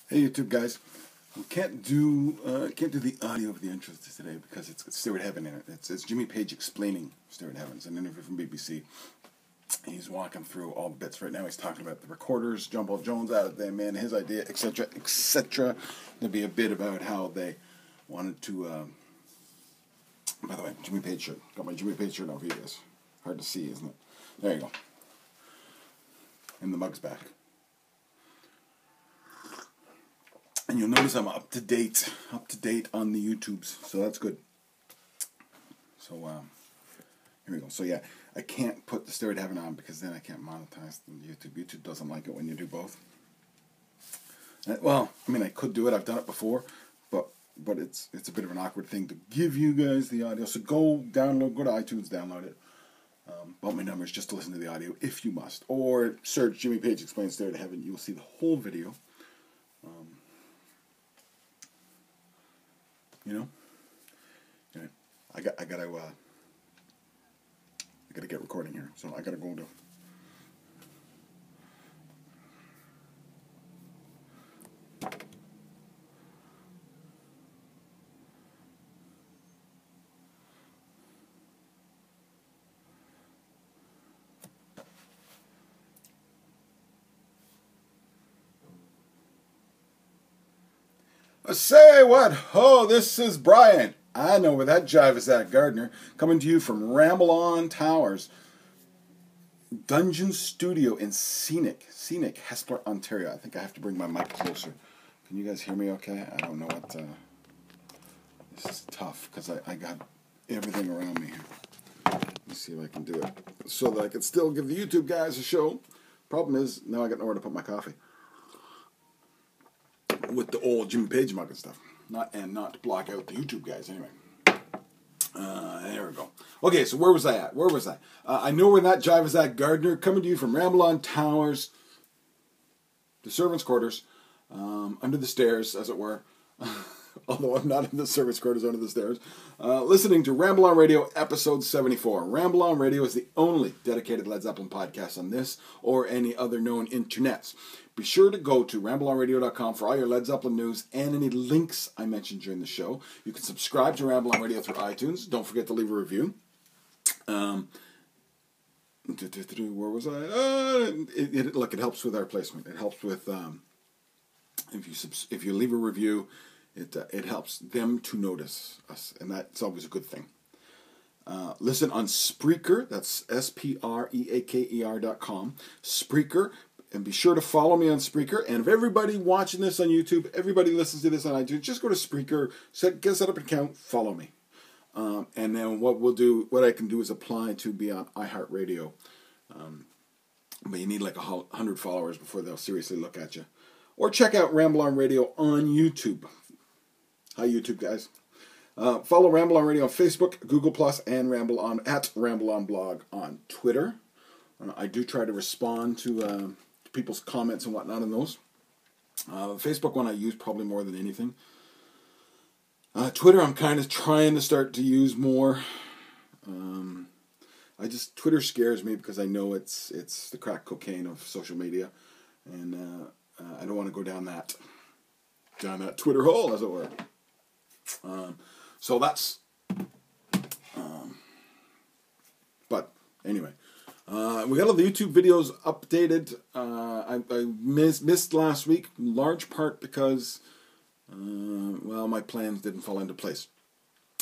Hey YouTube guys, we can't do the audio of the intros today because it's Stewart Heaven in it. It's Jimmy Page explaining Stewart Heaven. It's an interview from BBC. He's walking through all the bits right now. He's talking about the recorders, John Paul Jones out of them, and his idea, etc., etc. There'll be a bit about how they wanted to. By the way, Jimmy Page shirt. Got my Jimmy Page shirt on for you guys. Hard to see, isn't it? There you go. And the mug's back. And you'll notice I'm up to date on the YouTubes, so that's good. So here we go. So yeah, I can't put the Stewart Heaven on because then I can't monetize the YouTube. YouTube doesn't like it when you do both. Well, I mean, I could do it. I've done it before, but it's a bit of an awkward thing to give you guys the audio. So go to iTunes, download it. Bump my numbers just to listen to the audio if you must, or search Jimmy Page Explains Stewart Heaven. You will see the whole video. You know, yeah, I gotta get recording here, so I gotta go to. Say what? Ho, this is Brian. I know where that jive is at, Gardner. Coming to you from Ramble on Towers Dungeon Studio in scenic, Hespeler, Ontario. I think I have to bring my mic closer. Can you guys hear me okay? I don't know what, this is tough because I got everything around me here. Let me see if I can do it so that I can still give the YouTube guys a show. Problem is, now I got nowhere to put my coffee. With the old Jimmy Page mug and stuff. Not to block out the YouTube guys anyway. There we go. Okay, so where was I at? I know where that jive is at, Gardner. Coming to you from Ramble on Towers, the servants' quarters, under the stairs, as it were. Although I'm not in the servants' quarters, under the stairs. Listening to Ramble on Radio, episode 74. Ramble on Radio is the only dedicated Led Zeppelin podcast on this or any other known internets. Be sure to go to rambleonradio.com for all your Led Zeppelin news and any links I mentioned during the show. You can subscribe to Ramble on Radio through iTunes. Don't forget to leave a review. Where was I? Look, it helps with our placement. It helps with if you leave a review, it helps them to notice us, and that's always a good thing. Listen on Spreaker. That's SPREAKER.com. Spreaker. And be sure to follow me on Spreaker. And if everybody watching this on YouTube, everybody listens to this on iTunes, just go to Spreaker, set up an account, follow me. And then what I can do is apply to be on iHeartRadio. But you need like 100 followers before they'll seriously look at you. Or check out Ramble on Radio on YouTube. Hi, YouTube guys. Follow Ramble on Radio on Facebook, Google+, and at Ramble on Blog on Twitter. I do try to respond to people's comments and whatnot on those. Facebook one I use probably more than anything. Twitter I'm kind of trying to start to use more. Twitter scares me because I know it's the crack cocaine of social media, and I don't want to go down that Twitter hole, as it were. So that's. But anyway. We got all the YouTube videos updated. I missed last week, in large part because, my plans didn't fall into place.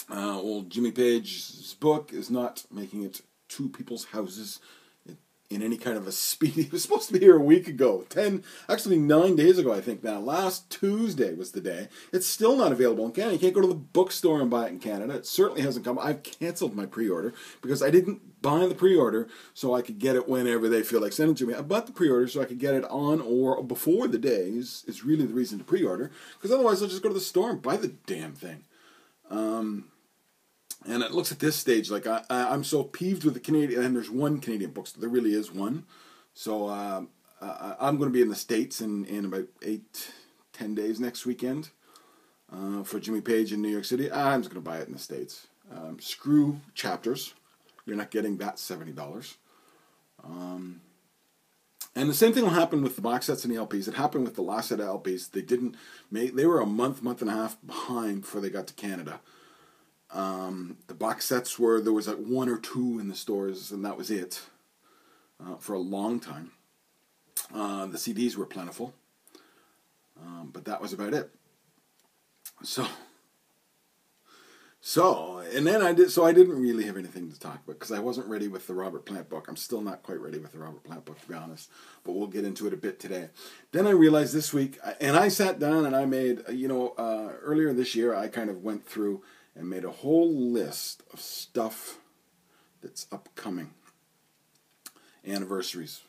Old Jimmy Page's book is not making it to people's houses in any kind of a speedy. It was supposed to be here a week ago. 9 days ago, I think now. Last Tuesday was the day. It's still not available in Canada. You can't go to the bookstore and buy it in Canada. It certainly hasn't come. I've canceled my pre-order because I didn't buy the pre-order so I could get it whenever they feel like sending it to me. I bought the pre-order so I could get it on or before the day is really the reason to pre-order, because otherwise I'll just go to the store and buy the damn thing. And it looks at this stage like I'm so peeved with the Canadian, and there's one Canadian bookstore. There really is one. So I'm going to be in the States in about 8-10 days next weekend for Jimmy Page in New York City. I'm just going to buy it in the States. Screw chapters. You're not getting that $70. And the same thing will happen with the box sets and the LPs. It happened with the last set of LPs. They were a month and a half behind before they got to Canada. The box sets there was like one or two in the stores, and that was it for a long time. The CDs were plentiful, but that was about it. And then I didn't really have anything to talk about because I wasn't ready with the Robert Plant book. I'm still not quite ready with the Robert Plant book, to be honest, but we'll get into it a bit today. Then I realized this week, and I sat down and I made, earlier this year, I kind of went through and made a whole list of stuff that's upcoming. Anniversaries,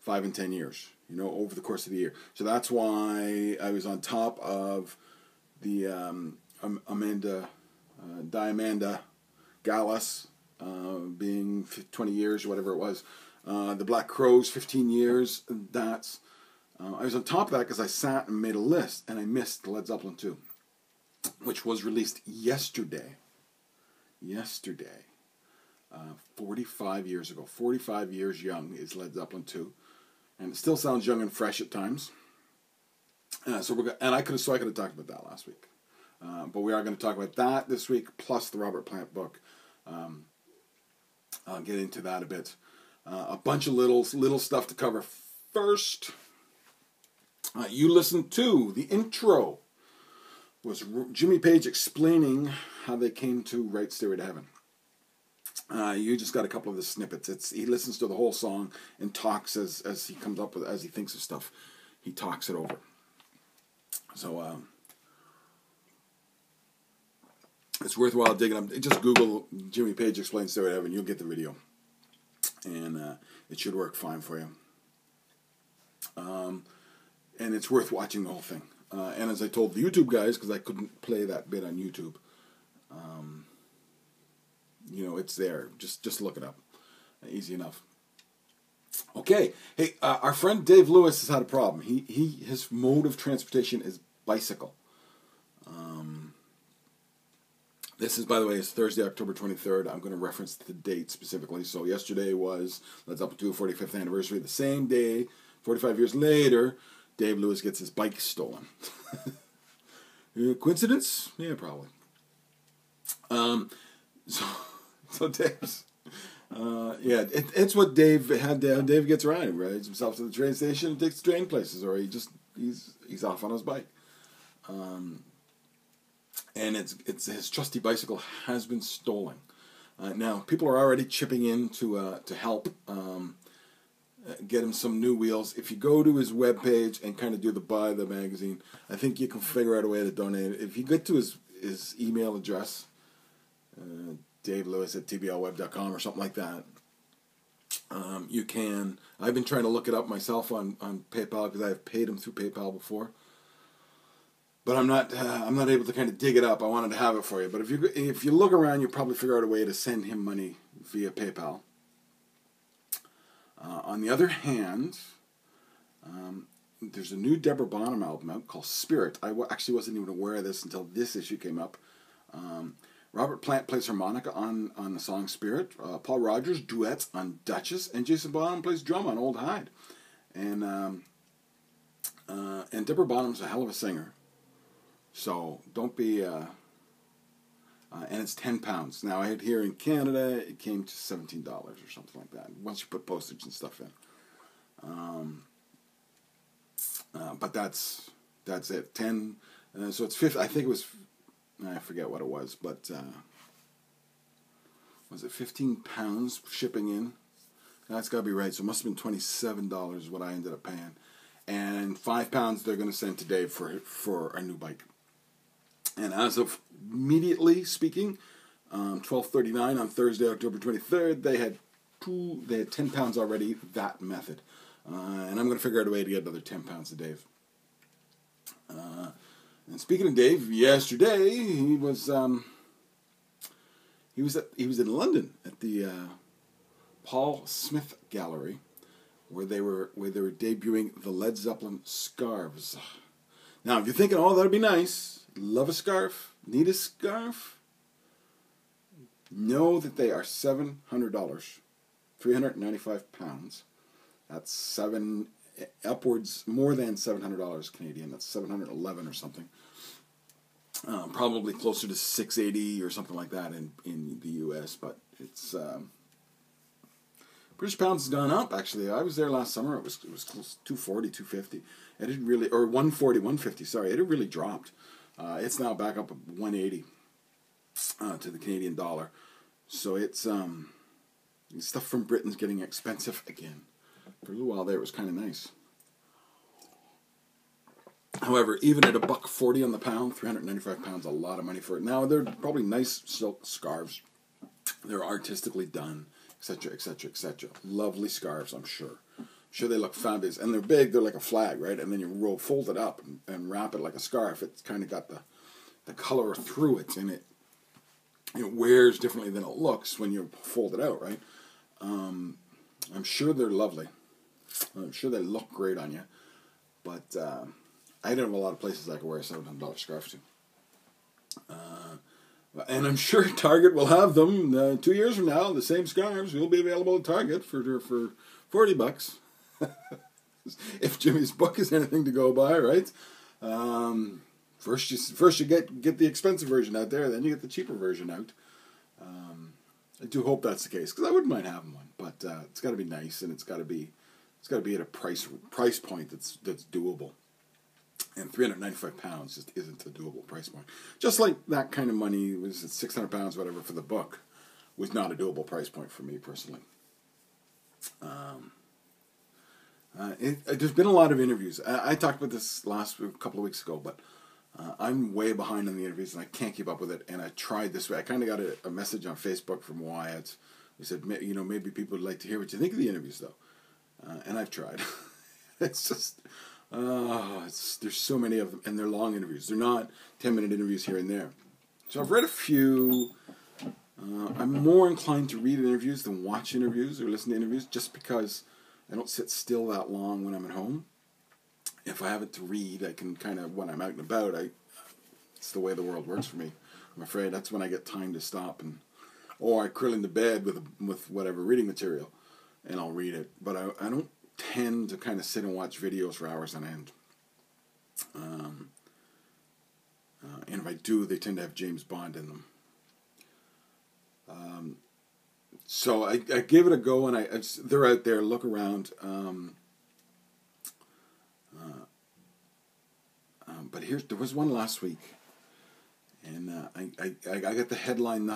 5 and 10 years, over the course of the year. So that's why I was on top of the Diamanda Gallus being 20 years or whatever it was. The Black Crowes, 15 years. I was on top of that because I sat and made a list, and I missed Led Zeppelin 2, which was released yesterday. 45 years ago. 45 years young is Led Zeppelin 2. And it still sounds young and fresh at times. So I could have talked about that last week. But we are going to talk about that this week, plus the Robert Plant book. I'll get into that a bit. A bunch of little stuff to cover. First, you listened to the intro. Was Jimmy Page explaining how they came to write Stairway to Heaven. You just got a couple of the snippets. He listens to the whole song and talks as he comes up with, as he thinks of stuff. He talks it over. So it's worthwhile digging up. Just Google Jimmy Page explains Stairway to Heaven. You'll get the video, and it should work fine for you. And it's worth watching the whole thing. And as I told the YouTube guys, because I couldn't play that bit on YouTube, it's there. Just look it up. Easy enough. Okay. Hey, our friend Dave Lewis has had a problem. His mode of transportation is bicycle. This is, by the way, is Thursday, October 23rd. I'm going to reference the date specifically. So yesterday was Led Zeppelin 2 45th anniversary. The same day, 45 years later, Dave Lewis gets his bike stolen. Coincidence? Yeah, probably. So Dave's, it's what Dave had. Dave gets around. He rides himself to the train station and takes the train places, or he's off on his bike. And it's his trusty bicycle has been stolen. Now people are already chipping in to help get him some new wheels. If you go to his webpage and kind of do the buy the magazine, I think you can figure out a way to donate. If you get to his email address, davelewis@tblweb.com or something like that, you can. I've been trying to look it up myself on PayPal because I've paid him through PayPal before. But I'm not able to kind of dig it up. I wanted to have it for you. But if you look around, you'll probably figure out a way to send him money via PayPal. On the other hand, there's a new Deborah Bonham album out called Spirit. I actually wasn't even aware of this until this issue came up. Robert Plant plays harmonica on the song Spirit. Paul Rogers duets on Duchess, and Jason Bonham plays drum on Old Hyde. And Deborah Bonham's a hell of a singer. So don't be, and it's £10. Now I had here in Canada, it came to $17 or something like that. Once you put postage and stuff in. But that's it. 10. So it's 50. I think it was. I forget what it was, but was it £15 shipping in? That's got to be right. So it must have been $27 is what I ended up paying, and £5 they're going to send to Dave for a new bike. And as of immediately speaking, 12:39 on Thursday, October 23rd, they had £10 already. That method, and I'm going to figure out a way to get another £10 to Dave. And speaking of Dave, yesterday he was in London at the Paul Smith Gallery, where they were debuting the Led Zeppelin scarves. Now, if you're thinking, oh, that'd be nice, love a scarf, need a scarf, know that they are $700, £395, That's upwards more than $700 Canadian. That's 711 or something. Probably closer to 680 or something like that in the U.S. But it's British pounds has gone up. Actually, I was there last summer. It was close to 240, 250. It had really, or 140, 150. Sorry, it had really dropped. It's now back up at 180 to the Canadian dollar. So it's stuff from Britain's getting expensive again. For a little while there, it was kind of nice. However, even at $1.40 on the pound, 395 pounds, a lot of money for it. Now they're probably nice silk scarves. They're artistically done, etc., etc., etc. Lovely scarves, I'm sure. I'm sure they look fabulous, and they're big. They're like a flag, right? And then you fold it up and wrap it like a scarf. It's kind of got the color through it, and it wears differently than it looks when you fold it out, right? I'm sure they're lovely. I'm sure they look great on you, but I don't have a lot of places I can wear a $700 scarf to. And I'm sure Target will have them 2 years from now. The same scarves will be available at Target for $40. If Jimmy's book is anything to go by, right? First you get the expensive version out there, then you get the cheaper version out. I do hope that's the case, because I wouldn't mind having one, but it's got to be nice, and it's got to be at a price point that's doable. And 395 pounds just isn't a doable price point. Just like that kind of money, was it 600 pounds, whatever, for the book, was not a doable price point for me personally. There's been a lot of interviews. I talked about this a couple of weeks ago, but I'm way behind on the interviews, and I can't keep up with it. And I tried this way. I kind of got a message on Facebook from Wyatt. He said, maybe people would like to hear what you think of the interviews, though. And I've tried. It's just... there's so many of them, and they're long interviews. They're not 10-minute interviews here and there. So I've read a few. I'm more inclined to read interviews than watch interviews or listen to interviews, just because I don't sit still that long when I'm at home. If I have it to read, I can kind of, when I'm out and about, it's the way the world works for me. I'm afraid that's when I get time to stop, or I curl into bed with whatever reading material, and I'll read it. But I don't tend to kind of sit and watch videos for hours on end. And if I do, they tend to have James Bond in them. So I gave it a go, and they're out there. Look around. But there was one last week, and I got the headline,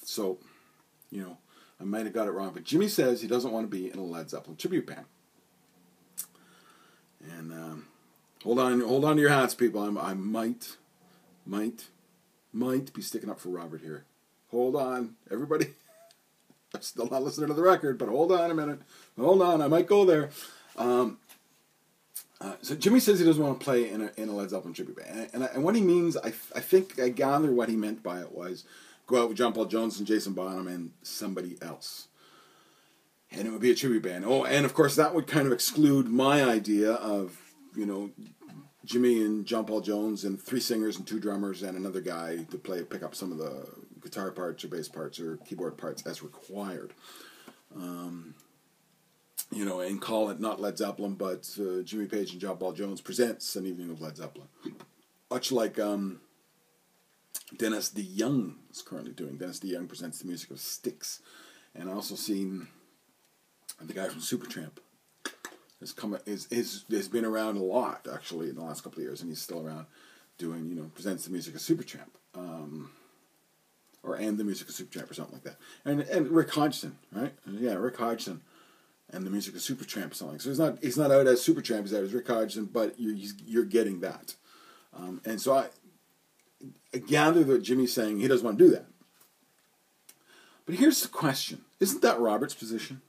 so I might have got it wrong. But Jimmy says he doesn't want to be in a Led Zeppelin tribute band. And hold on to your hats, people. I might be sticking up for Robert here. Hold on, everybody. I'm still not listening to the record, but hold on a minute. Hold on, I might go there. So Jimmy says he doesn't want to play in a Led Zeppelin tribute band, and what he means, I think I gather what he meant by it was go out with John Paul Jones and Jason Bonham and somebody else. And it would be a tribute band. Oh, and of course that would kind of exclude my idea of, Jimmy and John Paul Jones and 3 singers and 2 drummers and another guy to pick up some of the guitar parts or bass parts or keyboard parts as required. And call it not Led Zeppelin, but Jimmy Page and John Paul Jones presents an evening of Led Zeppelin. Much like Dennis DeYoung is currently doing. Dennis DeYoung presents the music of Styx. And I also seen the guy from Supertramp has been around a lot, actually, in the last couple of years, and he's still around doing, presents the music of Supertramp, and the music of Supertramp or something like that. And Rick Hodgson, right? Yeah, Rick Hodgson and the music of Supertramp or something. So he's not out as Supertramp, he's out as Rick Hodgson, but you're getting that. And so I gather that Jimmy's saying he doesn't want to do that. But here's the question. Isn't that Robert's position?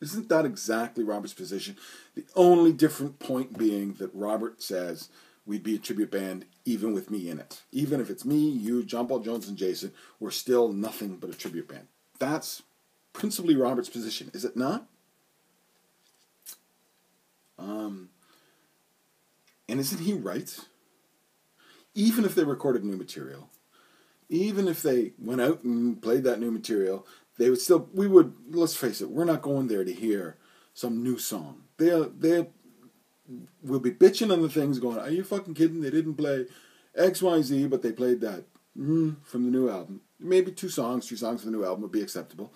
Isn't that exactly Robert's position? The only different point being that Robert says we'd be a tribute band even with me in it. Even if it's me, you, John Paul Jones, and Jason, we're still nothing but a tribute band. That's principally Robert's position, is it not? And isn't he right? Even if they recorded new material, even if they went out and played that new material, let's face it, we're not going there to hear some new song. They will be bitching on the things going, are you fucking kidding? They didn't play XYZ, but they played that from the new album. Maybe 2 songs, 3 songs from the new album would be acceptable.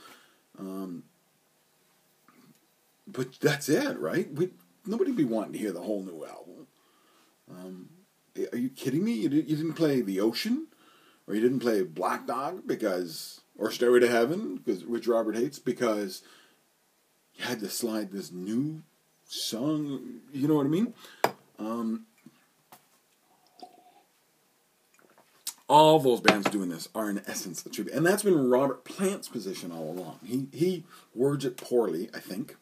But that's it, right? Nobody be wanting to hear the whole new album. Are you kidding me? You didn't play The Ocean? Or you didn't play Black Dog or Stairway to Heaven, which Robert hates, because you had to slide this new song. You know what I mean? All those bands doing this are in essence a tribute. And that's been Robert Plant's position all along. He words it poorly, I think.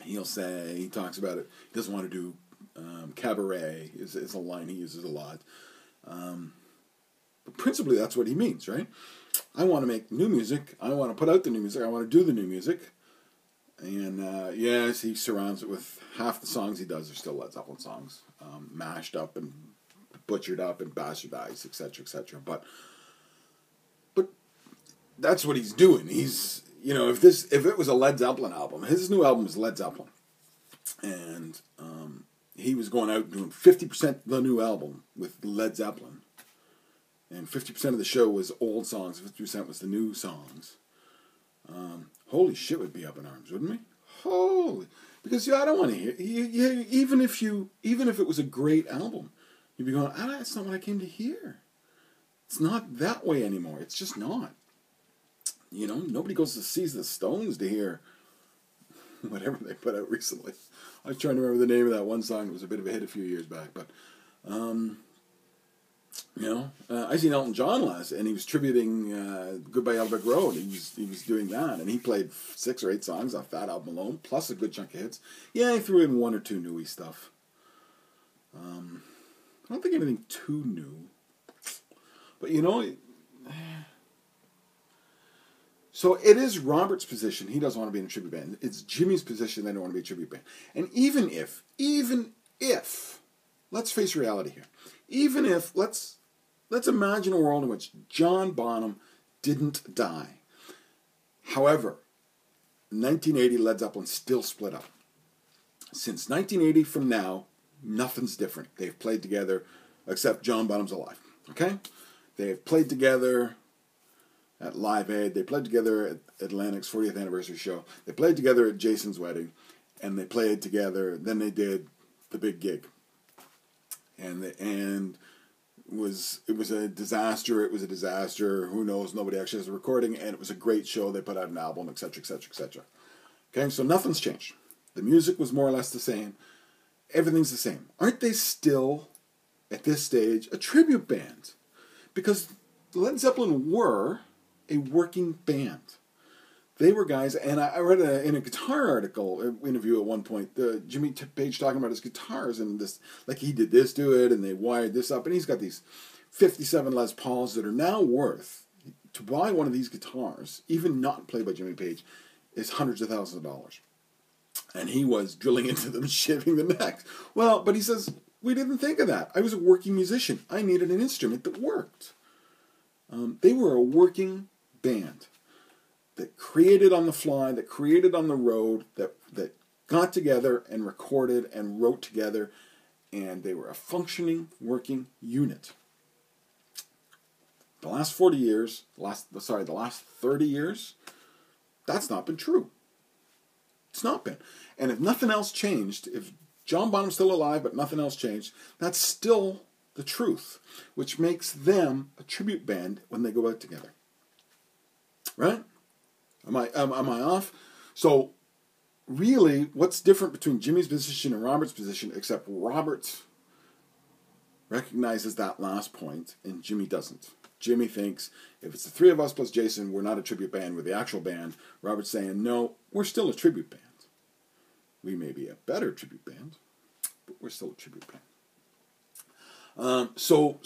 He talks about it, he doesn't want to do cabaret, is a line he uses a lot. But principally that's what he means, right? I want to make new music, I want to put out the new music, I want to do the new music. And yes, he surrounds it with half the songs he does are still Led Zeppelin songs, mashed up and butchered up and bastardized, etc., etc. But that's what he's doing. He's, if it was a Led Zeppelin album, his new album is Led Zeppelin, and he was going out and doing 50% of the new album with Led Zeppelin, and 50% of the show was old songs, 50% was the new songs. Holy shit, would be up in arms, wouldn't we? Holy, because I don't want to hear. Even if it was a great album, you'd be going, that's not what I came to hear. It's not that way anymore. It's just not. Nobody goes to see the Stones to hear whatever they put out recently. I was trying to remember the name of that one song. It was a bit of a hit a few years back, but I seen Elton John last, and he was tributing Goodbye Yellow Brick Road. He was doing that, and he played 6 or 8 songs off that album alone, plus a good chunk of hits. Yeah, he threw in 1 or 2 newy stuff. I don't think anything too new, but so it is Robert's position. He doesn't want to be in a tribute band. It's Jimmy's position. They don't want to be a tribute band. And even if, let's face reality here. Even if, let's imagine a world in which John Bonham didn't die. However, in 1980, Led Zeppelin still split up. Since 1980 from now, nothing's different. They've played together, except John Bonham's alive. Okay? They've played together at Live Aid. They played together at Atlantic's 40th anniversary show. They played together at Jason's wedding. And they played together. Then they did the big gig. And it was a disaster. It was a disaster. Who knows? Nobody actually has a recording. And it was a great show. They put out an album, etc., etc., etc. Okay? So nothing's changed. The music was more or less the same. Everything's the same. Aren't they still, at this stage, a tribute band? Because Led Zeppelin were a working band. They were guys, and I read in a guitar interview at one point, Jimmy Page talking about his guitars, and this, like he did this to it, and they wired this up, and he's got these 57 Les Pauls that are now worth, to buy one of these guitars, even not played by Jimmy Page, is hundreds of thousands of dollars. And he was drilling into them, shaving the necks. Well, but he says, we didn't think of that. I was a working musician. I needed an instrument that worked. They were a working band that created on the fly, that created on the road, that got together and recorded and wrote together, and they were a functioning, working unit. The last 40 years, the last 30 years, that's not been true. It's not been. And if nothing else changed, if John Bonham's still alive but nothing else changed, that's still the truth, which makes them a tribute band when they go out together. Right? Am I off? So, really, what's different between Jimmy's position and Robert's position, except Robert recognizes that last point, and Jimmy doesn't. Jimmy thinks, if it's the 3 of us plus Jason, we're not a tribute band, we're the actual band. Robert's saying, no, we're still a tribute band. We may be a better tribute band, but we're still a tribute band. So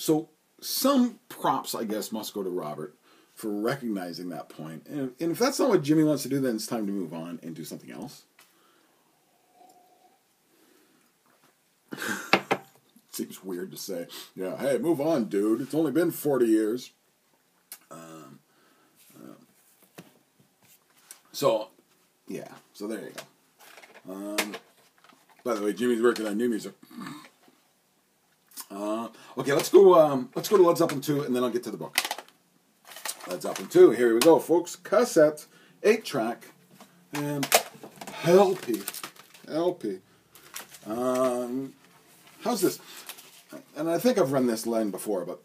some props, I guess, must go to Robert for recognizing that point. And if that's not what Jimmy wants to do, then it's time to move on and do something else. Seems weird to say, yeah, hey, move on, dude. It's only been 40 years. So there you go. By the way, Jimmy's working on new music. Okay, let's go to Led Zeppelin 2, and then I'll get to the book. Led Zeppelin 2, here we go, folks. Cassette, 8-track, and LP. How's this? And I think I've run this line before, but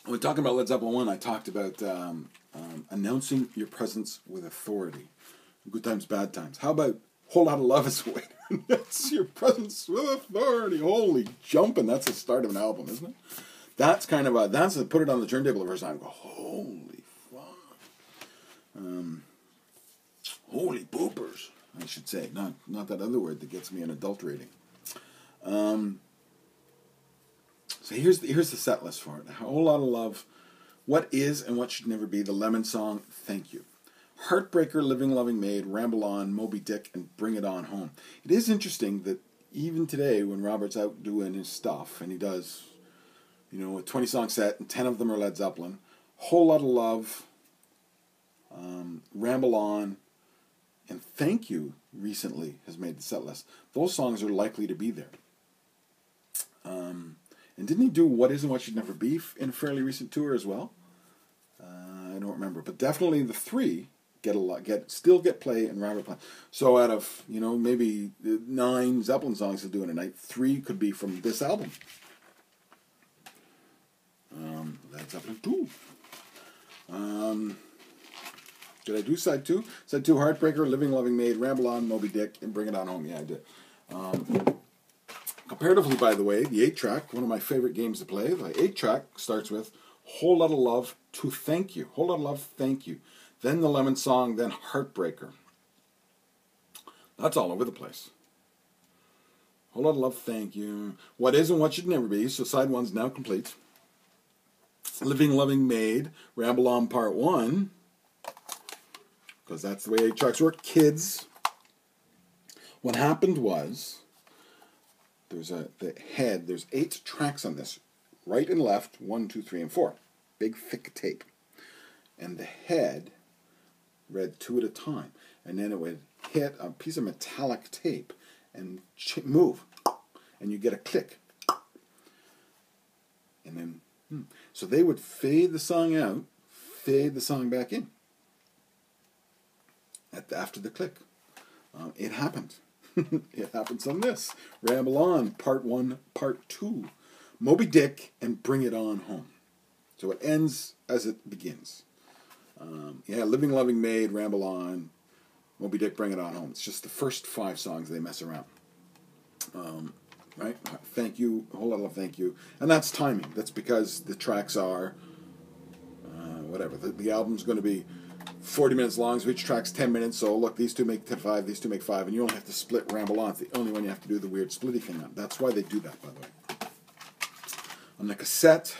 when talking about Led Zeppelin 1, I talked about announcing your presence with authority. Good times, bad times. How about Whole Lot of Love is a way to announce your presence with authority? Holy jumping, that's the start of an album, isn't it? That's kind of that's put it on the turntable the first time. Go, holy fuck. Holy poopers, I should say. Not that other word that gets me an adulterating. So here's the set list for it. A Whole Lot of Love, What Is and What Should Never Be, the Lemon Song, Thank You. Heartbreaker, Living Loving Maid, Ramble On, Moby Dick, and Bring It On Home. It is interesting that even today when Robert's out doing his stuff, and he does, a 20-song set, and 10 of them are Led Zeppelin, Whole Lot of Love, Ramble On, and Thank You recently has made the set list. Those songs are likely to be there. And didn't he do What Is and What Should Never Be in a fairly recent tour as well? I don't remember, but definitely the three still get play and Robert play. So out of maybe 9 Zeppelin songs he'll do in a night, 3 could be from this album. Led Zeppelin 2. Did I do side 2? Side 2, Heartbreaker, Living Loving Maid, Ramble On, Moby Dick, and Bring It On Home. Yeah, I did. Comparatively, by the way, the 8-track, one of my favorite games to play, the 8-track starts with Whole Lot of Love to Thank You. Whole Lot of Love, Thank You. Then the Lemon Song, then Heartbreaker. That's all over the place. Whole Lot of Love, Thank You. What Is and What Should Never Be, so side 1's now complete. Living Loving Maid, Ramble On Part 1, because that's the way 8-tracks work. Kids. What happened was, there's 8 tracks on this, right and left, 1, 2, 3, and 4. Big thick tape. And the head read 2 at a time. And then it would hit a piece of metallic tape and move. And you get a click. And then, so they would fade the song out, fade the song back in. After the click. It happened. It happens on this. Ramble On, Part 1, Part 2. Moby Dick, and Bring It On Home. So it ends as it begins. Living Loving Maid, Ramble On, Moby Dick, Bring It On Home. It's just the first 5 songs they mess around. Right? Thank You, a Whole Lot of Love, Thank You. And that's timing. That's because the tracks are, whatever. The album's going to be 40 minutes long, so each track's 10 minutes, so look, these 2 make 5, these 2 make 5, and you only have to split Ramble On. It's the only one you have to do the weird splitty thing on. That's why they do that, by the way. On the cassette,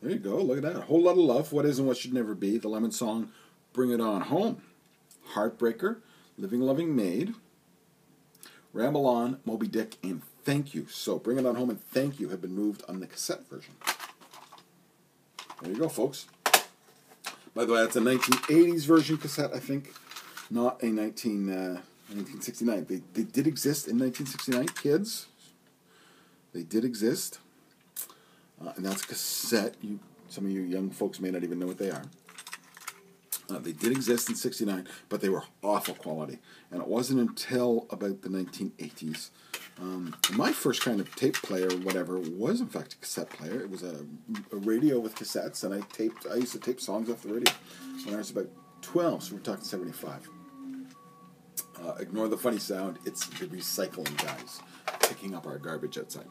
there you go, look at that. A Whole Lot of Love, What Is and What Should Never Be, the Lemon Song, Bring It On Home. Heartbreaker, Living Loving Maid, Ramble On, Moby Dick, and Thank You. So Bring It On Home and Thank You have been moved on the cassette version. There you go, folks. By the way, that's a 1980s version cassette, I think, not a 1969. They did exist in 1969, kids. They did exist. And that's a cassette. Some of you young folks may not even know what they are. They did exist in 69, but they were awful quality. And it wasn't until about the 1980s. My first kind of tape player, whatever, was in fact a cassette player. It was a radio with cassettes, and I used to tape songs off the radio when I was about 12, so we're talking 75. Ignore the funny sound. It's the recycling guys picking up our garbage outside.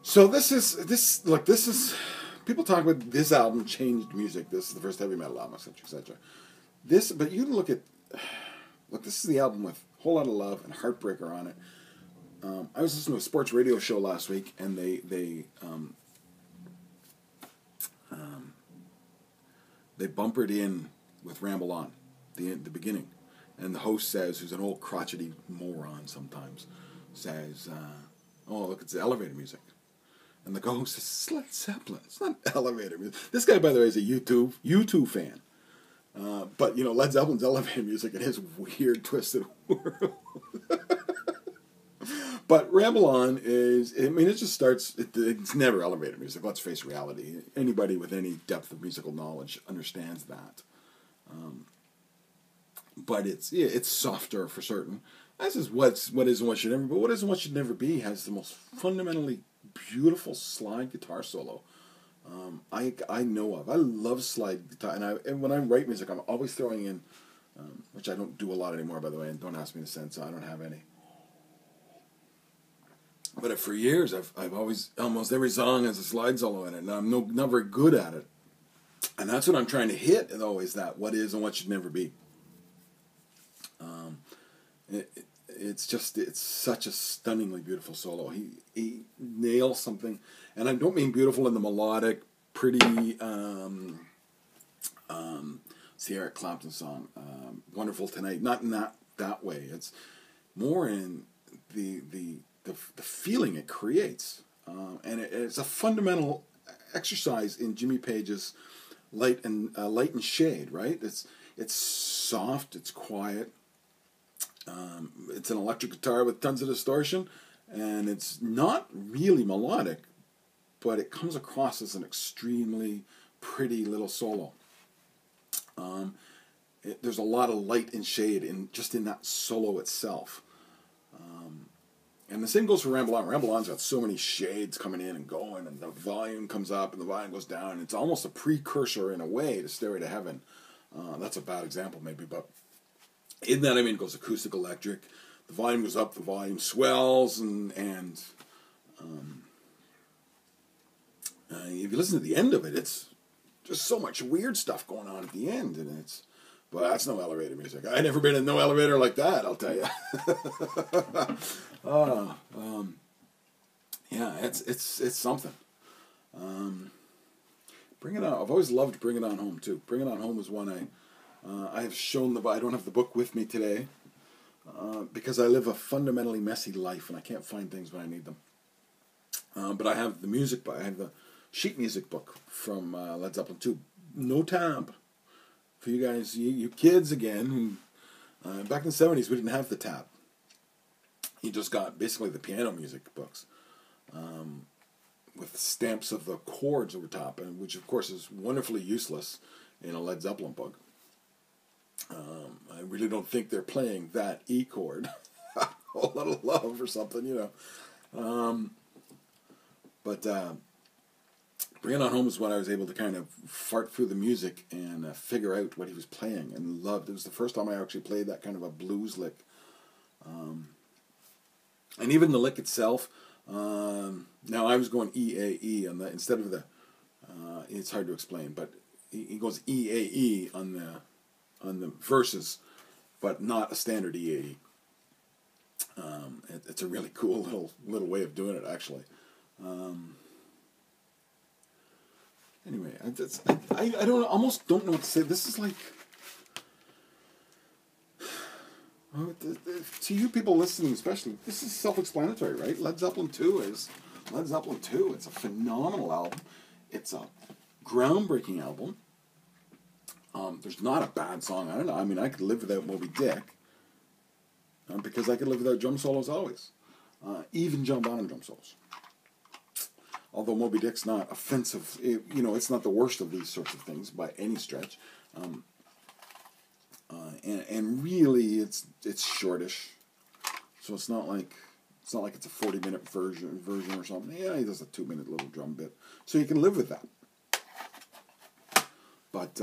So this is people talk about this album changed music. This is the first heavy metal album, etc., etc. But you look at, this is the album with Whole Lot of Love and Heartbreaker on it. I was listening to a sports radio show last week, and they bumpered in with Ramble On, the beginning, and the host says, who's an old crotchety moron sometimes, says, "Oh, look, it's the elevator music." And the ghost says, it's Led Zeppelin. It's not elevator music. This guy, by the way, is a U2 fan. But, Led Zeppelin's elevator music in his weird, twisted world. But Ramble On it just starts, it's never elevator music. Let's face reality. Anybody with any depth of musical knowledge understands that. But it's softer for certain. This is what is and what should never be. But what is and what should never be has the most fundamentally beautiful slide guitar solo I know of. I love slide guitar, and when I write music, I'm always throwing in, which I don't do a lot anymore, by the way, and don't ask me to send, so I don't have any. But for years, I've always, almost every song has a slide solo in it, and I'm not very good at it. And that's what I'm trying to hit, and always that, what is and what should never be. It's such a stunningly beautiful solo. He nails something, and I don't mean beautiful in the melodic, pretty, it's the Eric Clapton song, Wonderful Tonight. Not in that way. It's more in the feeling it creates, and it's a fundamental exercise in Jimmy Page's light and shade. Right? It's soft. It's quiet. It's an electric guitar with tons of distortion, and it's not really melodic, but it comes across as an extremely pretty little solo. There's a lot of light and shade in that solo itself. And the same goes for Ramble On. Ramble On's got so many shades coming in and going, and the volume comes up and the volume goes down. It's almost a precursor in a way to Stairway to Heaven. That's a bad example maybe, but in that, it goes acoustic electric. The volume goes up, the volume swells, and if you listen to the end of it, it's just so much weird stuff going on at the end, and but that's no elevator music. I've never been in no elevator like that, I'll tell you. Yeah, it's something. Bring It On. I've always loved Bring It On Home too. Bring It On Home was one I have shown I don't have the book with me today because I live a fundamentally messy life and I can't find things when I need them. But I have the music book. I have the sheet music book from Led Zeppelin 2. No tab. For you guys, you kids again, who, back in the 70s we didn't have the tab. You just got basically the piano music books with stamps of the chords over top, which of course is wonderfully useless in a Led Zeppelin book. I really don't think they're playing that E chord. A whole lot of love or something, But Bring It On Home is when I was able to kind of fart through the music and figure out what he was playing and loved. It was the first time I actually played that kind of a blues lick. And even the lick itself, now I was going E-A-E on the, instead of the, it's hard to explain, but he goes E-A-E on the verses, but not a standard E-A-E. It's a really cool little way of doing it, actually. Anyway, I almost don't know what to say. This is like, to you people listening especially, this is self-explanatory, right? Led Zeppelin 2 is Led Zeppelin 2. It's a phenomenal album. It's a groundbreaking album. There's not a bad song. I don't know. I could live without Moby Dick because I could live without drum solos always. Even John Bonham drum solos. Although Moby Dick's not offensive, it's not the worst of these sorts of things by any stretch. And really, it's shortish, so it's not like it's a 40-minute version or something. Yeah, he does a 2-minute little drum bit, so you can live with that. But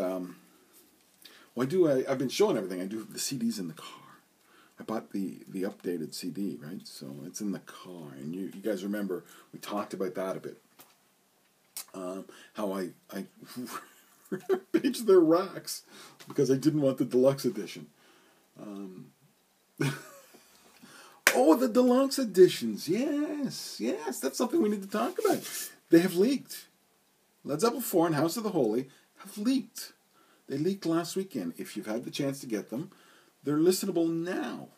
I've been showing everything. I do the CDs in the car. I bought the updated CD, right? So it's in the car, and you guys remember we talked about that a bit. How I paged their racks because I didn't want the deluxe edition. Oh, the deluxe editions! Yes, that's something we need to talk about. They have leaked. Led Zeppelin 4 and House of the Holy have leaked. They leaked last weekend. If you've had the chance to get them, they're listenable now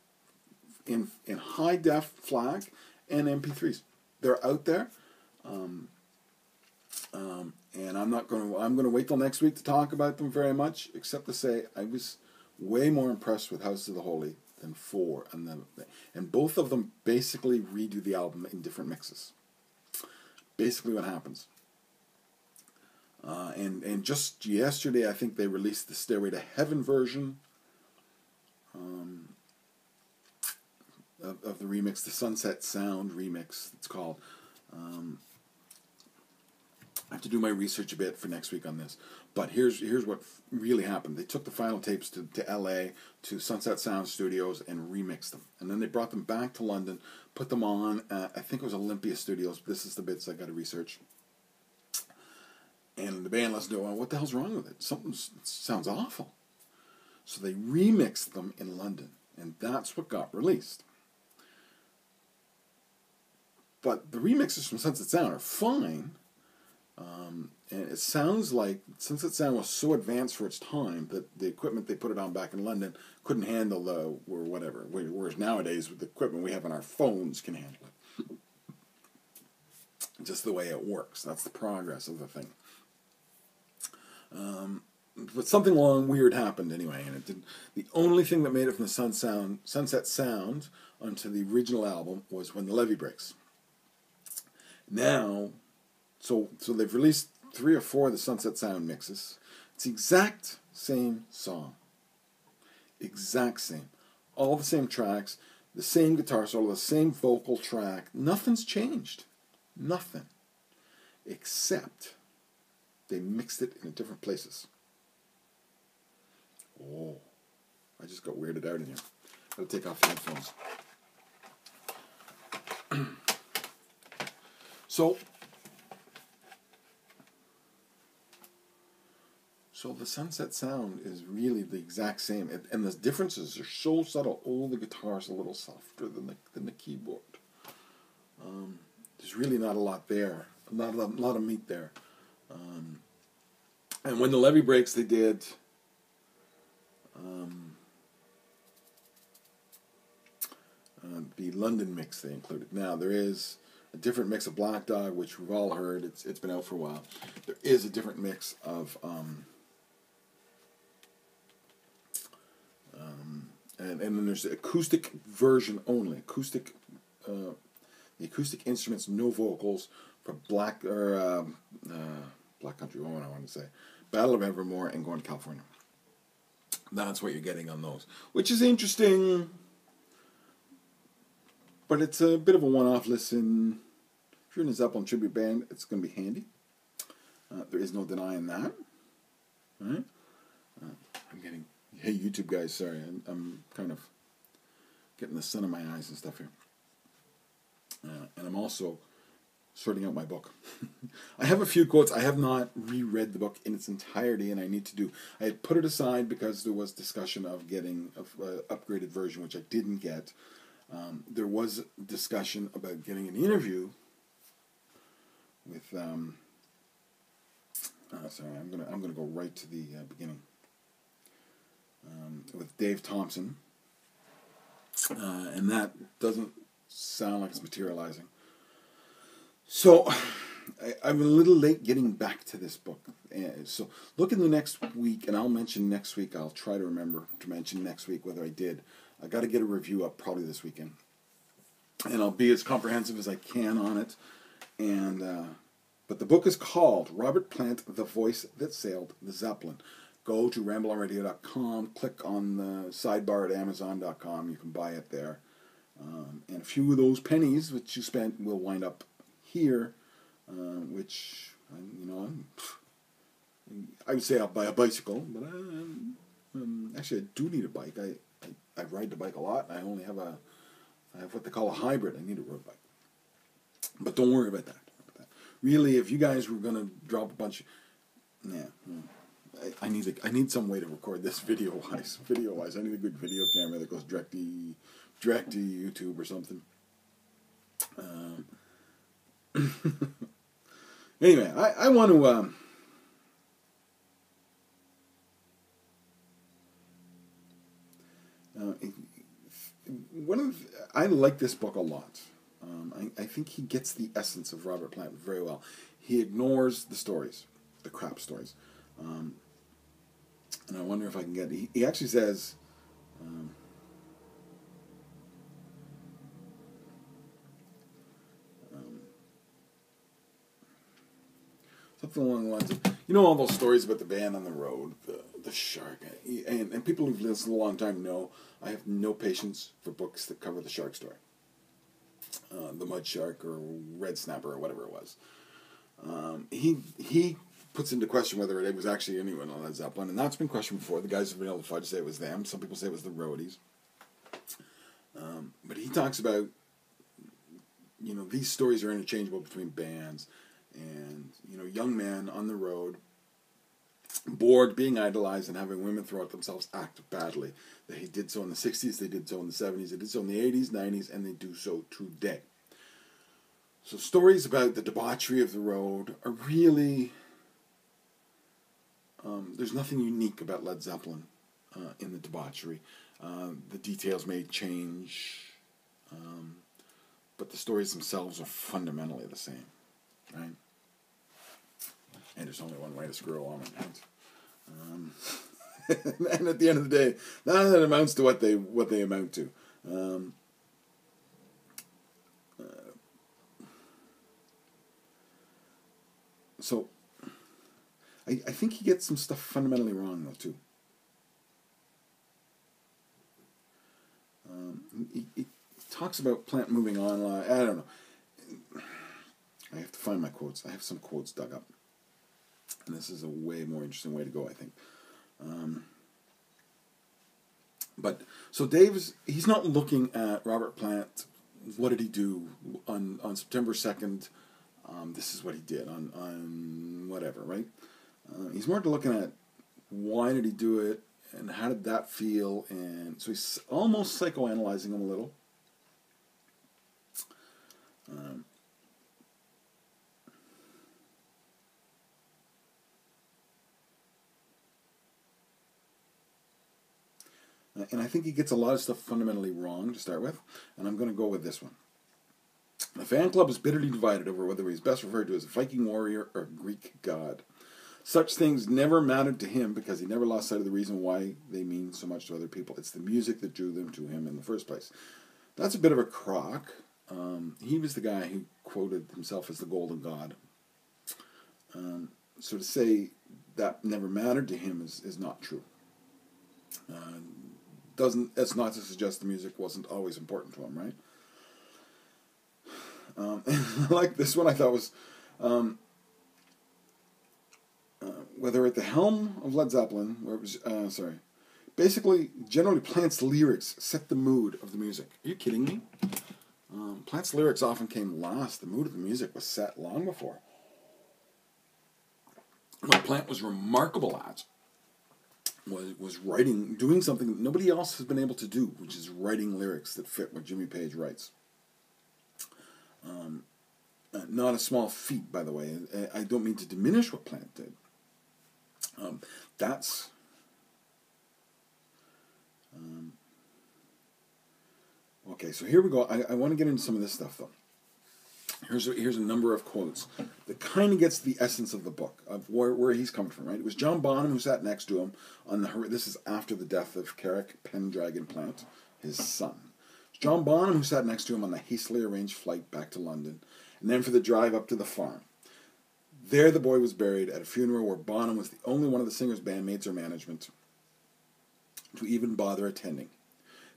in high def FLAC and MP3s. They're out there. And I'm going to wait till next week to talk about them very much, except to say I was way more impressed with House of the Holy than 4, and both of them basically redo the album in different mixes. Basically what happens. And just yesterday, I think they released the Stairway to Heaven version of the remix, the Sunset Sound remix, it's called. I have to do my research a bit for next week on this. But here's what really happened. They took the final tapes to LA, to Sunset Sound Studios, and remixed them. And then they brought them back to London, put them on, I think it was Olympia Studios. This is the bits I got to research. And the band listened to it, well, what the hell's wrong with it? Something sounds awful. So they remixed them in London, and that's what got released. But the remixes from Sunset Sound are fine. And it sounds like Sunset Sound was so advanced for its time that the equipment they put it on back in London couldn't handle or whatever. Whereas nowadays, with the equipment we have on our phones, can handle it. Just the way it works. That's the progress of the thing. But something weird happened anyway, and it did. The only thing that made it from the Sunset Sound onto the original album was When the Levee Breaks. Now, so they've released 3 or 4 of the Sunset Sound mixes. It's the exact same song. Exact same. All the same tracks, the same guitar solo, the same vocal track. Nothing's changed. Nothing. Except they mixed it in different places. Oh, I just got weirded out in here. Gotta take off the headphones. So the Sunset Sound is really the exact same, and the differences are so subtle. Oh, the guitar's a little softer than the keyboard. There's really not a lot there, not a lot of meat there. And When the Levee Breaks, they did the London mix they included. Now, there is a different mix of Black Dog, which we've all heard. It's been out for a while. There is a different mix of and then there's the acoustic version only. The acoustic instruments, no vocals, for Black Country. What I want to say, Battle of Evermore and Going to California. That's what you're getting on those, which is interesting. But it's a bit of a one-off listen. If you're in a Zeppelin tribute band, it's going to be handy. There is no denying that. All right? I'm getting... Hey, YouTube guys, sorry. I'm kind of getting the sun in my eyes and stuff here. And I'm also sorting out my book. I have a few quotes. I have not reread the book in its entirety, and I need to do... I had put it aside because there was discussion of getting an upgraded version, which I didn't get. There was discussion about getting an interview with sorry, I'm gonna go right to the beginning with Dave Thompson, and that doesn't sound like it's materializing. So I'm a little late getting back to this book. So look in the next week, and I'll mention next week. I'll try to remember to mention next week whether I did. I got to get a review up probably this weekend, and I'll be as comprehensive as I can on it. And but the book is called Robert Plant, The Voice That Sailed the Zeppelin. Go to rambleonradio.com, click on the sidebar at amazon.com. You can buy it there, and a few of those pennies which you spent will wind up here, which I would say I'll buy a bicycle, but actually I do need a bike. I ride the bike a lot. I have what they call a hybrid. I need a road bike. But don't worry about that. Really, if you guys were going to drop a bunch of... I need some way to record this video-wise. I need a good video camera that goes direct to YouTube or something. Anyway, I want to... I like this book a lot. I think he gets the essence of Robert Plant very well. He ignores the stories, the crap stories. And I wonder if I can get... He actually says... something along the lines of... You know all those stories about the band on the road, the shark, and people who've listened a long time know I have no patience for books that cover the shark story. The Mud Shark or Red Snapper or whatever it was. He puts into question whether it was actually anyone on Led Zeppelin, and that's been questioned before. The guys have been able to fudge say it was them. Some people say it was the roadies. But he talks about, these stories are interchangeable between bands, and, young men on the road, bored, being idolized, and having women throw at themselves act badly. They did so in the 60s, they did so in the 70s, they did so in the 80s, 90s, and they do so today. So stories about the debauchery of the road are really... there's nothing unique about Led Zeppelin in the debauchery. The details may change, but the stories themselves are fundamentally the same, right? And there's only one way to screw a woman, right? And at the end of the day, none of that amounts to what they amount to. So, I think he gets some stuff fundamentally wrong, though, too. He talks about Plant moving on. I don't know. I have to find my quotes. I have some quotes dug up. And this is a way more interesting way to go, I think. So he's not looking at Robert Plant, what did he do on September 2nd, this is what he did on whatever, right? He's more looking at why did he do it, and how did that feel, and so he's almost psychoanalyzing him a little. And I think he gets a lot of stuff fundamentally wrong to start with, and I'm going to go with this one. The fan club is bitterly divided over whether he's best referred to as a Viking warrior or a Greek god. Such things never mattered to him because he never lost sight of the reason why they mean so much to other people. It's the music that drew them to him in the first place. That's a bit of a crock. He was the guy who quoted himself as the golden god. So to say that never mattered to him is not true. That's not to suggest the music wasn't always important to him, right? Like this one I thought was, whether at the helm of Led Zeppelin, where it was, basically, generally Plant's lyrics set the mood of the music. Are you kidding me? Plant's lyrics often came last. The mood of the music was set long before. What Plant was remarkable at was writing, doing something that nobody else has been able to do, which is writing lyrics that fit what Jimmy Page writes. Not a small feat, by the way. I don't mean to diminish what Plant did. Okay, so here we go. I want to get into some of this stuff, though. Here's a number of quotes that kind of gets the essence of the book, of where he's coming from, right? It was John Bonham who sat next to him this is after the death of Carrick Pendragon Plant, his son. It's John Bonham who sat next to him on the hastily arranged flight back to London, and then for the drive up to the farm. There the boy was buried at a funeral where Bonham was the only one of the singer's bandmates or management to even bother attending.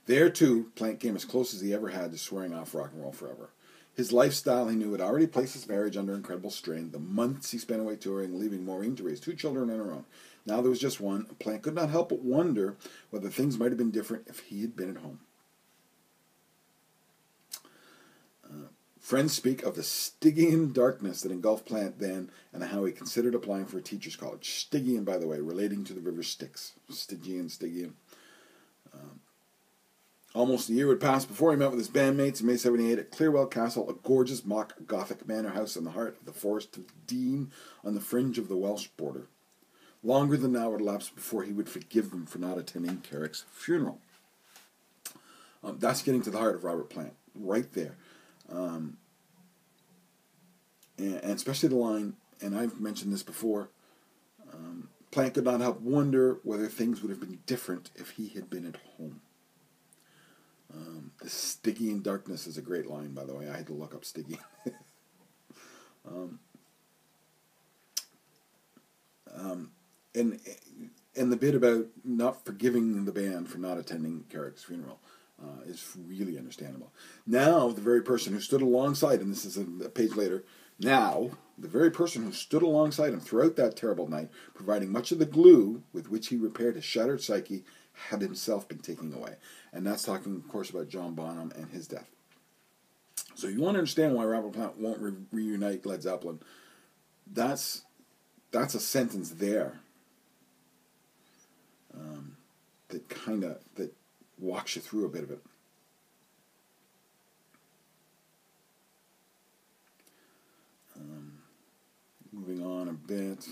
There, too, Plant came as close as he ever had to swearing off rock and roll forever. His lifestyle, he knew, had already placed his marriage under incredible strain. The months he spent away touring, leaving Maureen to raise 2 children on her own. Now there was just one. Plant could not help but wonder whether things might have been different if he had been at home. Friends speak of the Stygian darkness that engulfed Plant then, and how he considered applying for a teacher's college. Stygian, by the way, relating to the river Styx. Stygian. Almost a year would pass before he met with his bandmates in May 78 at Clearwell Castle, a gorgeous mock Gothic manor house in the heart of the Forest of Dean on the fringe of the Welsh border. Longer than that would elapse before he would forgive them for not attending Carrick's funeral. That's getting to the heart of Robert Plant, right there. And especially the line, and I've mentioned this before, Plant could not help wonder whether things would have been different if he had been at home. The sticky in darkness is a great line, by the way. I had to look up sticky. And the bit about not forgiving the band for not attending Carrick's funeral is really understandable. Now, the very person who stood alongside, and this is a page later, now, the very person who stood alongside him throughout that terrible night, providing much of the glue with which he repaired his shattered psyche, had himself been taken away. And that's talking, of course, about John Bonham and his death. So you want to understand why Robert Plant won't reunite Led Zeppelin. That's a sentence there that walks you through a bit of it. Moving on a bit.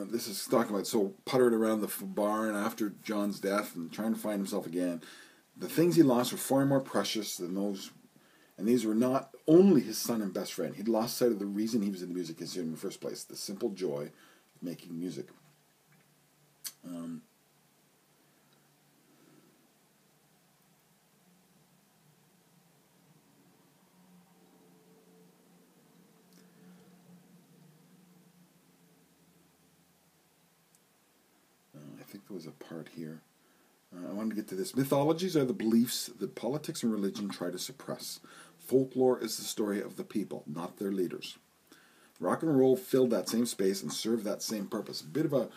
This is talking about, so puttered around the barn after John's death and trying to find himself again. The things he lost were far more precious than those, and these were not only his son and best friend. He'd lost sight of the reason he was in the music industry in the first place, the simple joy of making music. I think there was a part here. I wanted to get to this. Mythologies are the beliefs that politics and religion try to suppress. Folklore is the story of the people, not their leaders. Rock and roll filled that same space and served that same purpose. A bit of a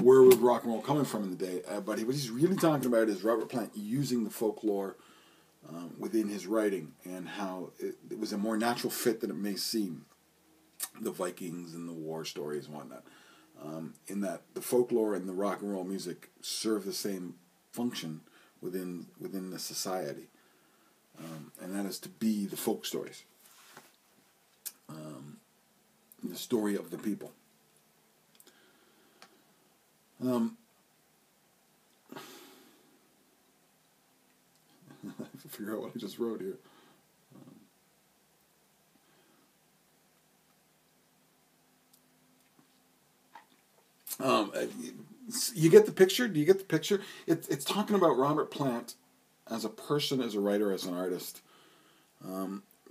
where was rock and roll coming from in the day, but what he's really talking about is Robert Plant using the folklore within his writing and how it was a more natural fit than it may seem. The Vikings and the war stories and whatnot. In that the folklore and the rock and roll music serve the same function within the society, and that is to be the folk stories, the story of the people. I have to figure out what I just wrote here. You get the picture? Do you get the picture? It's talking about Robert Plant as a person, as a writer, as an artist,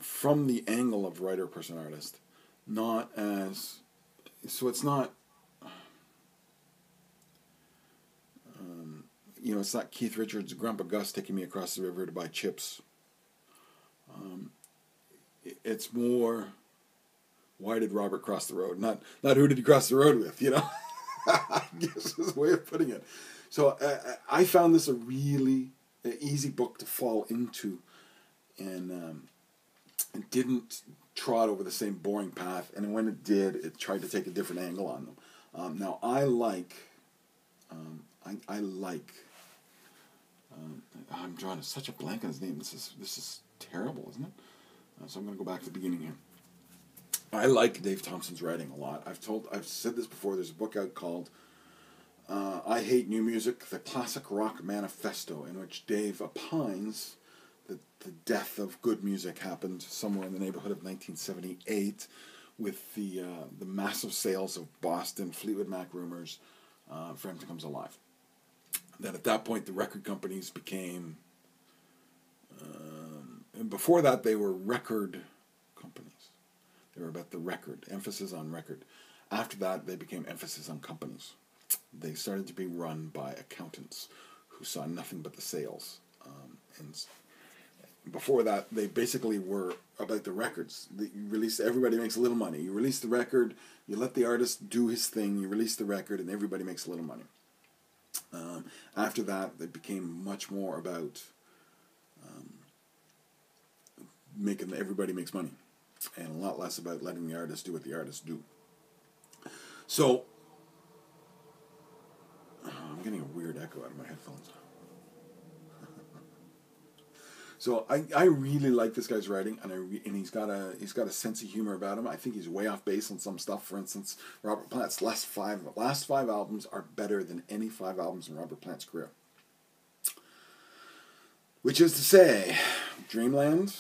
from the angle of writer, person, artist, not as. So it's not. It's not Keith Richards' Grandpa Gus taking me across the river to buy chips. It's more. Why did Robert cross the road? Not who did he cross the road with? I guess is the way of putting it. So I found this a really easy book to fall into, and it didn't trot over the same boring path. And when it did, it tried to take a different angle on them. Now I like. I'm drawing such a blank on his name. This is terrible, isn't it? So I'm going to go back to the beginning here. I like Dave Thompson's writing a lot. I've said this before. There's a book out called I Hate New Music, the Classic Rock Manifesto, in which Dave opines that the death of good music happened somewhere in the neighborhood of 1978 with the massive sales of Boston Fleetwood Mac Rumors, Frampton Comes Alive. That at that point the record companies became, and before that they were record companies. They were about the record, emphasis on record. After that, they became emphasis on companies. They started to be run by accountants who saw nothing but the sales. And before that, they basically were about the records. You release, everybody makes a little money. You release the record, you let the artist do his thing, you release the record, and everybody makes a little money. After that, they became much more about making everybody makes money, and a lot less about letting the artist do what the artists do. So, I'm getting a weird echo out of my headphones. So I really like this guy's writing, and he's got a sense of humor about him. I think he's way off base on some stuff. For instance, Robert Plant's last five albums are better than any 5 albums in Robert Plant's career. Which is to say, Dreamland,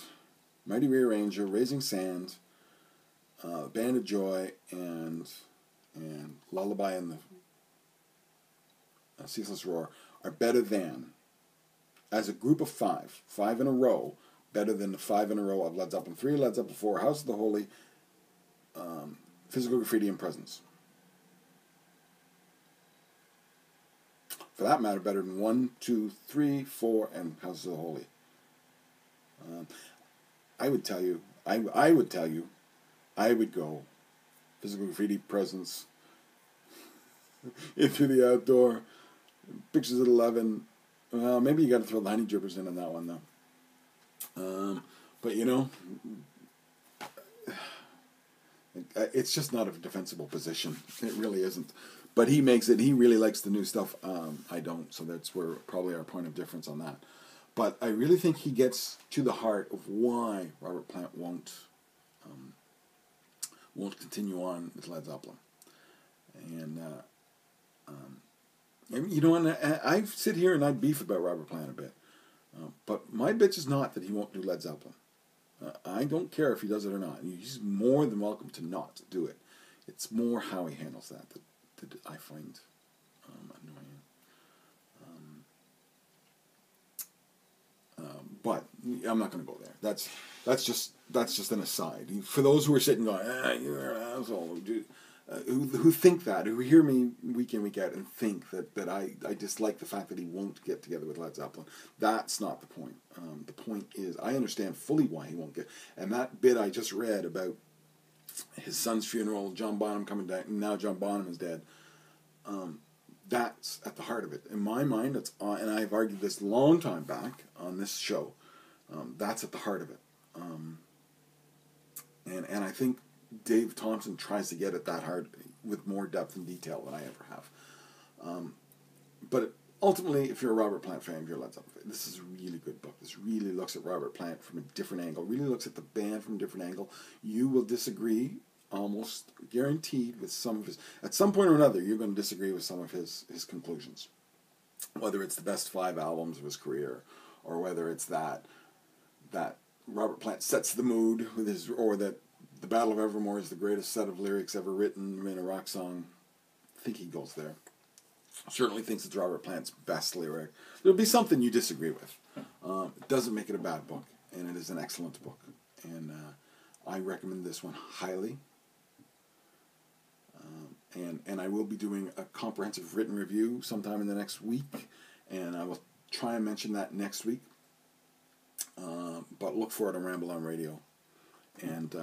Mighty Rearranger, Raising Sand, Band of Joy, and Lullaby and the Ceaseless Roar are better than, as a group of five in a row, better than the 5 in a row of Led Zeppelin 3, Led Zeppelin 4, House of the Holy, Physical Graffiti, and Presence. For that matter, better than 1, 2, 3, 4, and House of the Holy. I would tell you, I would go Physical Graffiti, Presence, Into the Outdoor, Pictures at 11. Well, maybe you got to throw the Honey Drippers in on that one, though. But, you know, it's just not a defensible position. It really isn't. But he makes it. He really likes the new stuff. I don't, so that's where probably our point of difference on that. But I really think he gets to the heart of why Robert Plant won't continue on with Led Zeppelin. And you know, and I sit here and I beef about Robert Plant a bit. But my bitch is not that he won't do Led Zeppelin. I don't care if he does it or not. He's more than welcome to not do it. It's more how he handles that I find annoying. But I'm not going to go there. That's just an aside. For those who are sitting going, you're an asshole, who think that, who hear me week in, week out, and think that I dislike the fact that he won't get together with Led Zeppelin. That's not the point. The point is, I understand fully why he won't get. And that bit I just read about his son's funeral, John Bonham coming down, and now John Bonham is dead. That's at the heart of it. In my mind, it's and I've argued this a long time back on this show. That's at the heart of it. And I think Dave Thompson tries to get at that hard with more depth and detail than I ever have. But ultimately, if you're a Robert Plant fan, if you're a Led Zeppelin fan, this is a really good book. This really looks at Robert Plant from a different angle, really looks at the band from a different angle. You will disagree, almost guaranteed, with some of his... At some point or another, you're going to disagree with some of his conclusions. Whether it's the best 5 albums of his career, or whether it's that Robert Plant sets the mood with his... or that The Battle of Evermore is the greatest set of lyrics ever written in a rock song. I think he goes there. Certainly thinks it's Robert Plant's best lyric. There'll be something you disagree with. It doesn't make it a bad book, and it is an excellent book. And I recommend this one highly. And I will be doing a comprehensive written review sometime in the next week, and I will try and mention that next week. But look for it on Ramble on Radio, and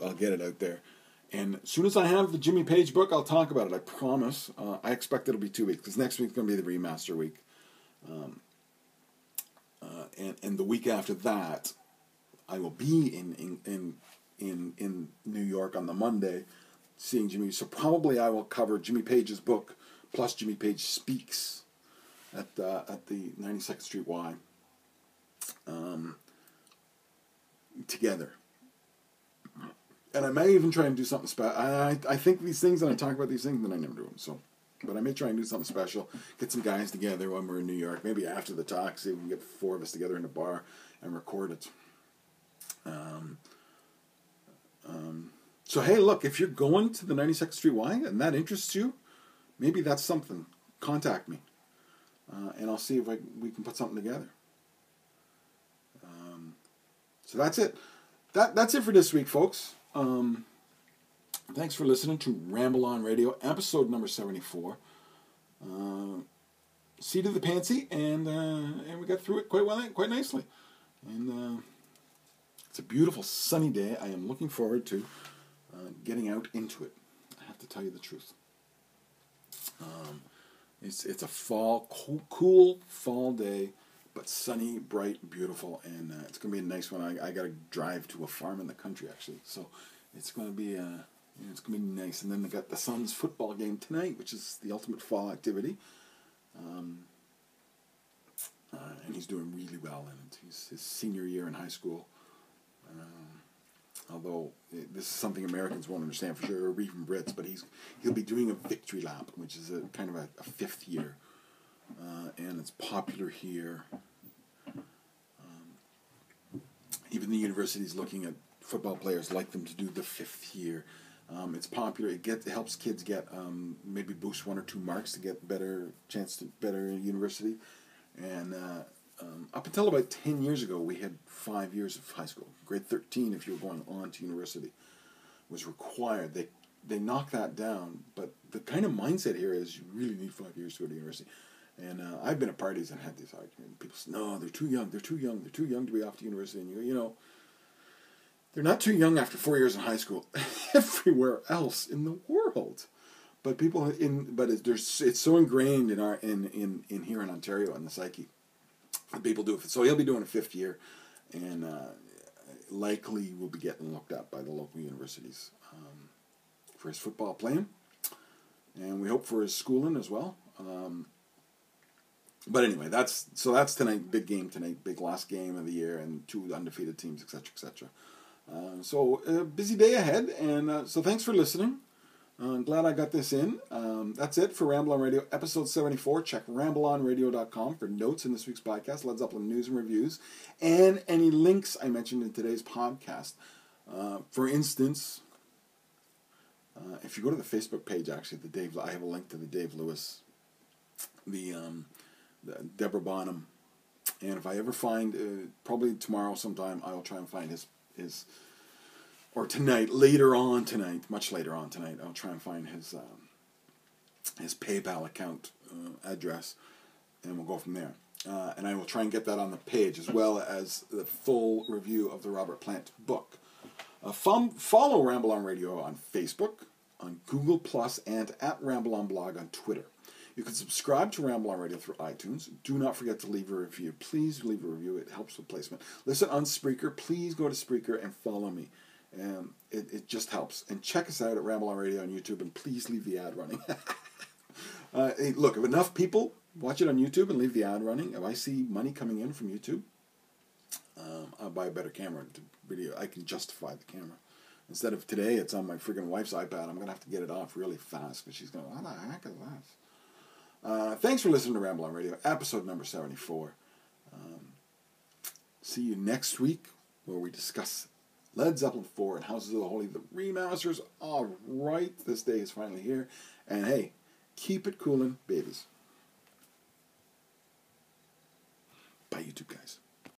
I'll get it out there. And as soon as I have the Jimmy Page book, I'll talk about it. I promise. I expect it'll be 2 weeks, because next week's going to be the remaster week. And the week after that, I will be in New York on the Monday, seeing Jimmy. So probably I will cover Jimmy Page's book plus Jimmy Page Speaks at the 92nd Street Y together. And I may even try and do something special. I think these things, and I talk about these things, and I never do them. So, but I may try and do something special. Get some guys together when we're in New York. Maybe after the talk, see if we can get 4 of us together in a bar and record it. So hey, look, if you're going to the 92nd Street Y and that interests you, maybe that's something. Contact me, and I'll see if we can put something together. So that's it. That's it for this week, folks. Thanks for listening to Ramble on Radio, episode number 74. Seat of the Pantsy, and we got through it quite nicely. And it's a beautiful sunny day. I am looking forward to getting out into it. I have to tell you the truth. It's a cool fall day, but sunny, bright, beautiful, and it's going to be a nice one. I got to drive to a farm in the country, actually, so it's going to be nice. And then they got the Suns football game tonight, which is the ultimate fall activity. And he's doing really well in it. He's his senior year in high school. Although this is something Americans won't understand for sure, or even Brits, but he'll be doing a victory lap, which is a kind of a 5th year, and it's popular here. Even the university's looking at football players, like them to do the 5th year. It's popular. It helps kids get maybe boost 1 or 2 marks to get better university. And up until about 10 years ago, we had 5 years of high school. Grade 13, if you were going on to university, was required. They knocked that down, but the kind of mindset here is you really need 5 years to go to university. And I've been at parties and had this argument. People say, no, they're too young. They're too young. They're too young to be off to university. And you go, they're not too young after 4 years in high school. Everywhere else in the world, but it's so ingrained in here in Ontario in the psyche. People do it. So he'll be doing a 5th year, and likely will be getting looked at by the local universities for his football playing, and we hope for his schooling as well. But anyway, that's tonight. Big game tonight. Big last game of the year, and 2 undefeated teams, etc., etc. So a busy day ahead, and so thanks for listening. I'm glad I got this in. That's it for Ramble on Radio, episode 74. Check rambleonradio.com for notes in this week's podcast, Led Zeppelin news and reviews, and any links I mentioned in today's podcast. For instance, if you go to the Facebook page, actually, I have a link to the Dave Lewis, the Deborah Bonham, and if I ever find, probably tomorrow sometime, I will try and find his or tonight, much later on tonight, I'll try and find his PayPal account address, and we'll go from there. And I will try and get that on the page, as well as the full review of the Robert Plant book. Follow Ramble on Radio on Facebook, on Google+, and at Ramble on Blog on Twitter. You can subscribe to Ramble on Radio through iTunes. Do not forget to leave a review. Please leave a review. It helps with placement. Listen on Spreaker. Please go to Spreaker and follow me. It just helps. And check us out at Ramble on Radio on YouTube, and please leave the ad running. Hey, look, if enough people watch it on YouTube and leave the ad running, if I see money coming in from YouTube, I'll buy a better camera to video. I can justify the camera. Instead of today, it's on my friggin' wife's iPad. I'm going to have to get it off really fast, because she's going, what the heck is that? Thanks for listening to Ramble on Radio, episode number 74. See you next week, where we discuss Led Zeppelin 4 and Houses of the Holy, the remasters. All right, this day is finally here. And hey, keep it coolin', babies. Bye, YouTube guys.